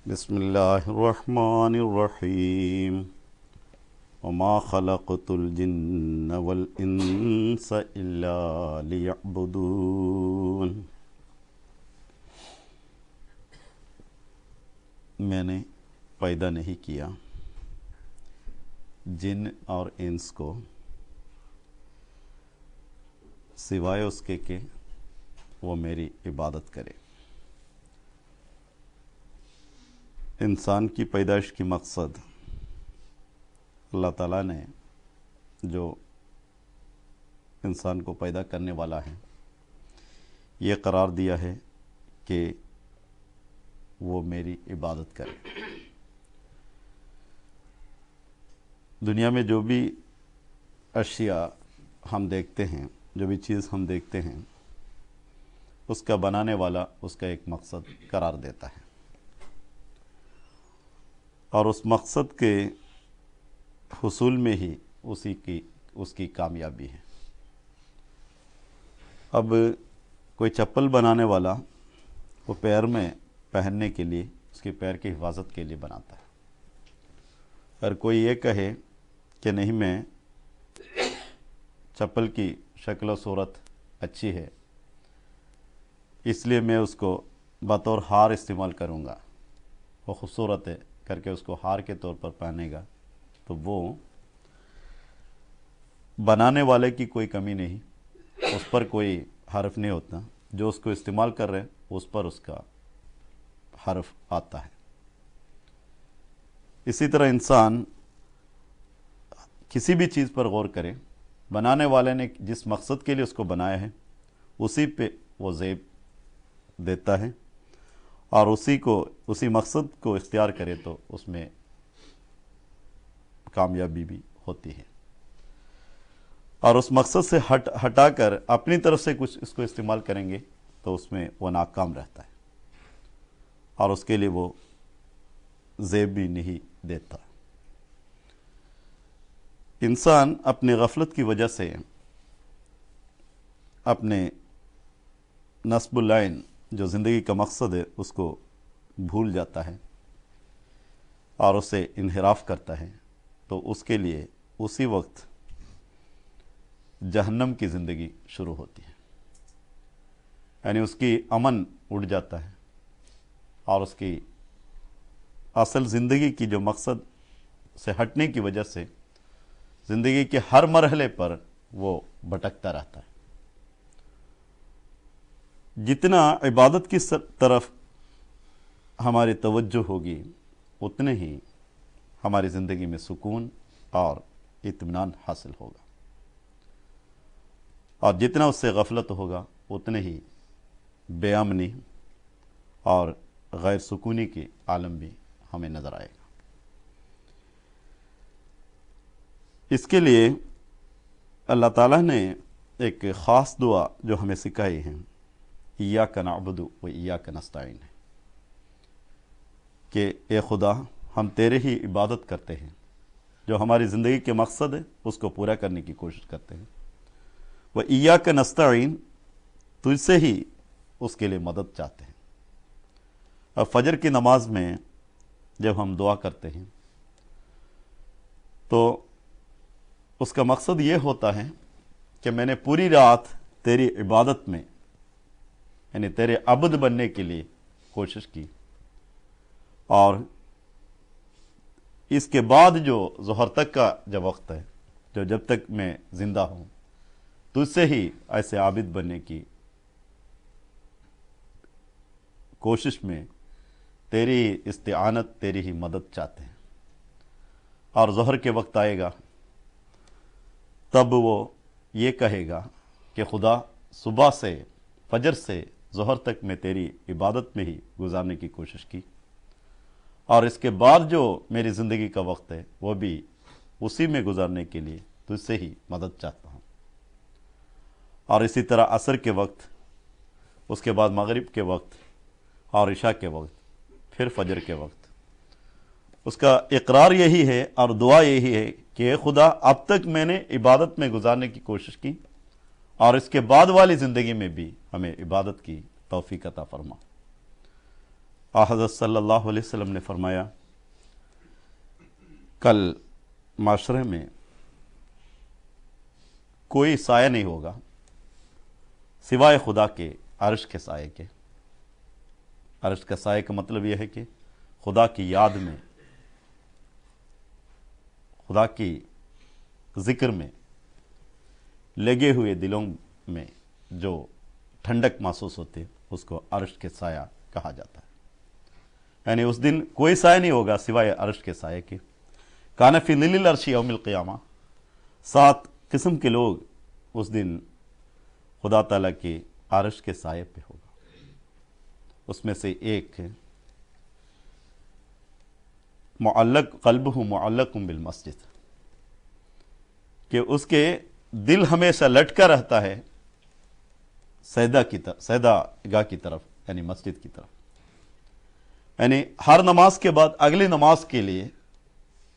بسم اللہ الرحمن الرحیم وما خلقت الجن والانس الا لیعبدون۔ میں نے پیدا نہیں کیا جن اور انس کو سوائے اس کے کہ وہ میری عبادت کرے۔ انسان کی پیدائش کی مقصد اللہ تعالیٰ نے جو انسان کو پیدا کرنے والا ہے یہ قرار دیا ہے کہ وہ میری عبادت کرے۔ دنیا میں جو بھی اشیاء ہم دیکھتے ہیں، جو بھی چیز ہم دیکھتے ہیں، اس کا بنانے والا اس کا ایک مقصد قرار دیتا ہے، اور اس مقصد کے حصول میں ہی اس کی کامیابی ہے۔ اب کوئی چپل بنانے والا وہ پیر میں پہننے کے لیے، اس کے پیر کی حفاظت کے لیے بناتا ہے۔ اگر کوئی یہ کہے کہ نہیں، میں چپل کی شکل و صورت اچھی ہے اس لیے میں اس کو بطور ہار استعمال کروں گا، وہ خوبصورت ہے کر کے اس کو ہار کے طور پر پہنے گا، تو وہ بنانے والے کی کوئی کمی نہیں، اس پر کوئی حرف نہیں ہوتا، جو اس کو استعمال کر رہے اس پر اس کا حرف آتا ہے۔ اسی طرح انسان کسی بھی چیز پر غور کرے، بنانے والے نے جس مقصد کے لیے اس کو بنایا ہے اسی پہ وہ زیب دیتا ہے، اور اسی مقصد کو اختیار کرے تو اس میں کامیابی بھی ہوتی ہے، اور اس مقصد سے ہٹا کر اپنی طرف سے کچھ اس کو استعمال کریں گے تو اس میں وہ ناکام رہتا ہے، اور اس کے لیے وہ زیب بھی نہیں دیتا۔ انسان اپنی غفلت کی وجہ سے اپنے نصب العین جو زندگی کا مقصد ہے اس کو بھول جاتا ہے اور اسے انحراف کرتا ہے، تو اس کے لیے اسی وقت جہنم کی زندگی شروع ہوتی ہے، یعنی اس کی امن اڑ جاتا ہے، اور اس کی اصل زندگی کی جو مقصد سے ہٹنے کی وجہ سے زندگی کے ہر مرحلے پر وہ بھٹکتا رہتا ہے۔ جتنا عبادت کی طرف ہماری توجہ ہوگی اتنے ہی ہماری زندگی میں سکون اور اطمینان حاصل ہوگا، اور جتنا اس سے غفلت ہوگا اتنے ہی بے امنی اور غیر سکونی کی عالم بھی ہمیں نظر آئے گا۔ اس کے لیے اللہ تعالیٰ نے ایک خاص دعا جو ہمیں سکھائی ہے، ایاک نعبد و ایاک نستعین، ہے کہ اے خدا ہم تیرے ہی عبادت کرتے ہیں، جو ہماری زندگی کے مقصد ہے اس کو پورا کرنے کی کوشش کرتے ہیں، و ایاک نستعین، تجھ سے ہی اس کے لیے مدد چاہتے ہیں۔ اب فجر کی نماز میں جب ہم دعا کرتے ہیں تو اس کا مقصد یہ ہوتا ہے کہ میں نے پوری رات تیری عبادت میں، یعنی تیرے عبد بننے کے لیے کوشش کی، اور اس کے بعد جو ظہر تک کا جو وقت ہے، جو جب تک میں زندہ ہوں، تجھ سے ہی ایسے عابد بننے کی کوشش میں تیری استعانت، تیری ہی مدد چاہتے ہیں۔ اور ظہر کے وقت آئے گا تب وہ یہ کہے گا کہ خدا صبح سے، فجر سے ظہر تک میں تیری عبادت میں ہی گزارنے کی کوشش کی، اور اس کے بعد جو میری زندگی کا وقت ہے وہ بھی اسی میں گزارنے کے لیے تجھ سے ہی مدد چاہتا ہوں۔ اور اسی طرح عصر کے وقت، اس کے بعد مغرب کے وقت، اور عشاء کے وقت، پھر فجر کے وقت، اس کا اقرار یہی ہے اور دعا یہی ہے کہ اے خدا اب تک میں نے عبادت میں گزارنے کی کوشش کی، اور اس کے بعد والی زندگی میں بھی ہمیں عبادت کی توفیق عطا فرما۔ حضرت صلی اللہ علیہ وسلم نے فرمایا کل معاشرے میں کوئی سایہ نہیں ہوگا سوائے خدا کے عرش کے سائے کے۔ عرش کا سائے کا مطلب یہ ہے کہ خدا کی یاد میں، خدا کی ذکر میں لگے ہوئے دلوں میں جو ٹھنڈک محسوس ہوتی ہے اس کو عرش کے سایہ کہا جاتا ہے۔ یعنی اس دن کوئی سایہ نہیں ہوگا سوائے عرش کے سائے کے۔ کان فی ظل العرش یوم القیامہ، 7 قسم کے لوگ اس دن خدا تعالیٰ کے عرش کے سائے پہ ہوگا۔ اس میں سے ایک معلق قلبہ معلق بالمسجد، کہ اس کے دل ہمیشہ لٹکا رہتا ہے سجدہ گاہ کی طرف، یعنی مسجد کی طرف۔ یعنی ہر نماز کے بعد اگلی نماز کے لیے